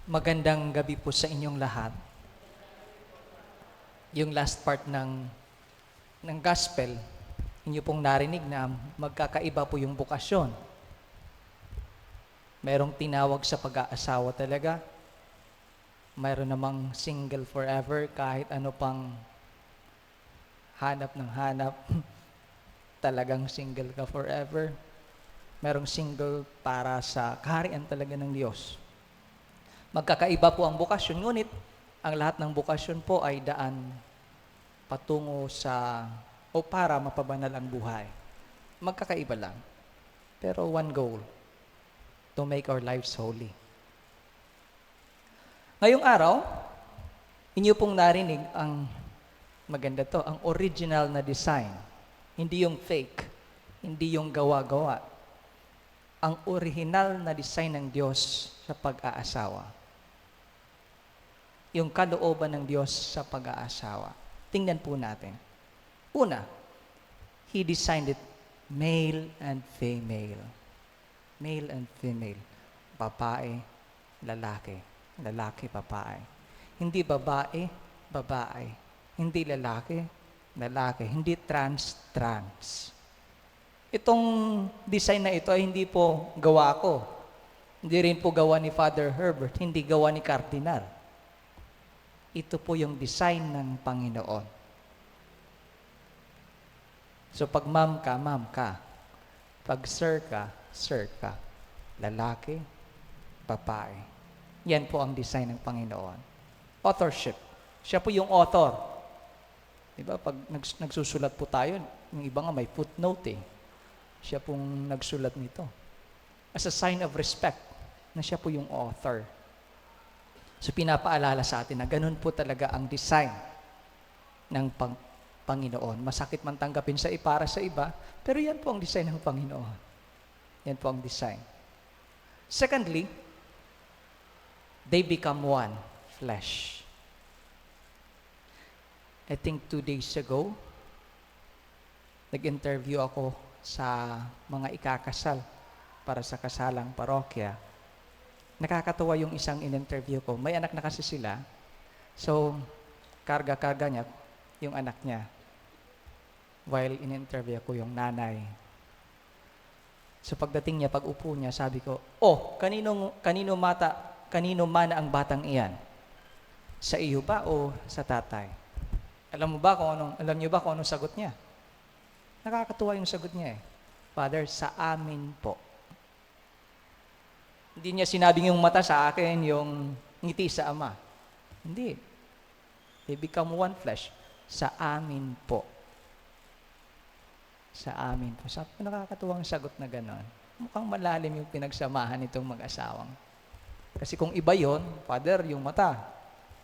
Magandang gabi po sa inyong lahat. Yung last part ng gospel, inyo pong narinig na magkakaiba po yung bukasyon. Merong tinawag sa pag-aasawa talaga. Mayroon namang single forever kahit ano pang hanap ng hanap. Talagang single ka forever. Merong single para sa kaharian talaga ng Diyos. Magkakaiba po ang bukasyon, ngunit ang lahat ng bukasyon po ay daan patungo sa o para mapabanal ang buhay. Magkakaiba lang. Pero one goal, to make our lives holy. Ngayong araw, inyo pong narinig ang maganda to, ang original na design. Hindi yung fake, hindi yung gawa-gawa. Ang original na design ng Diyos sa pag-aasawa. Yung kalooban ng Diyos sa pag-aasawa. Tingnan po natin. Una, He designed it male and female. Male and female. Babae, lalaki. Lalaki, babae. Hindi babae, babae. Hindi lalaki, lalaki. Hindi trans, trans. Itong design na ito ay hindi po gawa ko. Hindi rin po gawa ni Father Herbert. Hindi gawa ni Cardinal. Ito po yung design ng Panginoon. So pag ma'am ka. Pag sir ka. Lalaki, babae. Yan po ang design ng Panginoon. Authorship. Siya po yung author. Diba? Pag nagsusulat po tayo, yung iba nga may footnote eh. Siya pong nagsulat nito. As a sign of respect, na siya po yung author. So pinapaalala sa atin na ganun po talaga ang design ng Panginoon. Masakit man tanggapin para sa iba, pero yan po ang design ng Panginoon. Yan po ang design. Secondly, they become one flesh. I think 2 days ago, nag-interview ako sa mga ikakasal para sa kasalang parokya. Nakakatawa yung isang in-interview ko. May anak na kasi sila. So, karga-karga niya yung anak niya. While in-interview ko yung nanay. So, pagdating niya, pag-upo niya, sabi ko, kanino man ang batang iyan? Sa iyo ba o sa tatay? Alam niyo ba kung anong sagot niya? Nakakatuwa yung sagot niya eh. Father, sa amin po. Hindi niya sinabing yung mata sa akin, yung ngiti sa ama. Hindi. They become one flesh. Sa amin po. Sa amin po. Sabi ko, nakakatuwang sagot na gano'n. Mukhang malalim yung pinagsamahan nitong mag-asawang. Kasi kung iba yon, Father, yung mata,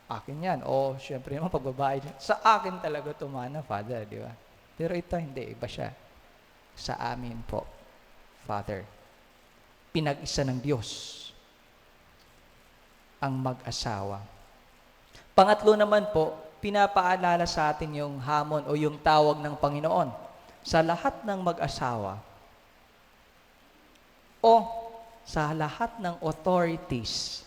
akin yan. O, syempre naman, pagbabae, sa akin talaga tumana, Father, di ba? Pero ito, hindi. Iba siya. Sa amin po, Father. Pinag-isa ng Diyos ang mag-asawa. Pangatlo naman po, pinapaalala sa atin yung hamon o yung tawag ng Panginoon sa lahat ng mag-asawa o sa lahat ng authorities.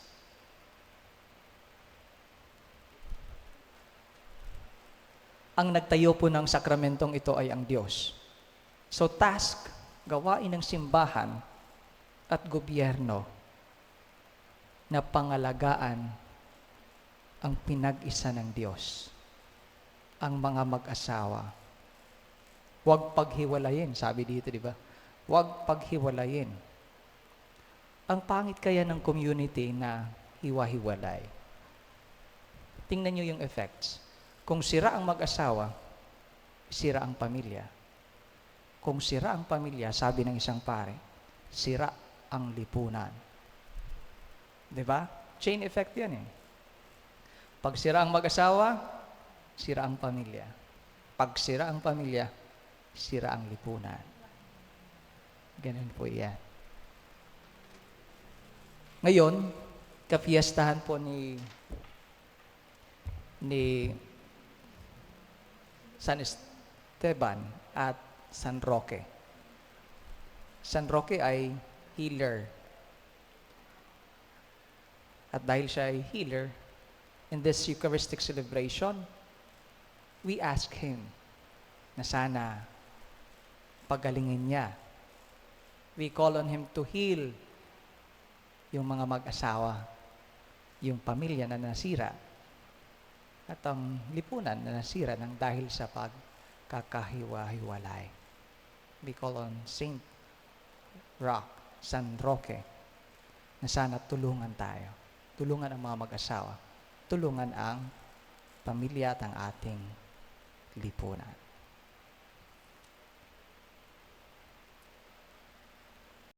Ang nagtayo po ng sakramentong ito ay ang Diyos. So task, gawain ng simbahan at gobyerno na pangalagaan ang pinag-isa ng Diyos, ang mga mag-asawa. Huwag paghiwalayin, sabi dito, di ba? Huwag paghiwalayin. Ang pangit kaya ng community na hiwa-hiwalay. Tingnan niyo yung effects. Kung sira ang mag-asawa, sira ang pamilya. Kung sira ang pamilya, sabi ng isang pare, sira ang lipunan. Diba? Chain effect yan eh. Pag sira ang mag-asawa, sira ang pamilya. Pag sira ang pamilya, sira ang lipunan. Ganun po yan. Ngayon, kapiyastahan po ni San Esteban at San Roque. San Roque ay healer. At dahil siya ay healer, in this Eucharistic celebration, we ask Him na sana pagalingin niya. We call on Him to heal yung mga mag-asawa, yung pamilya na nasira, at ang lipunan na nasira ng dahil sa pagkakahiwa-hiwalay. We call on Saint Rock, San Roque, na sana tulungan tayo. Tulungan ang mga mag-asawa. Tulungan ang pamilya at ang ating lipunan.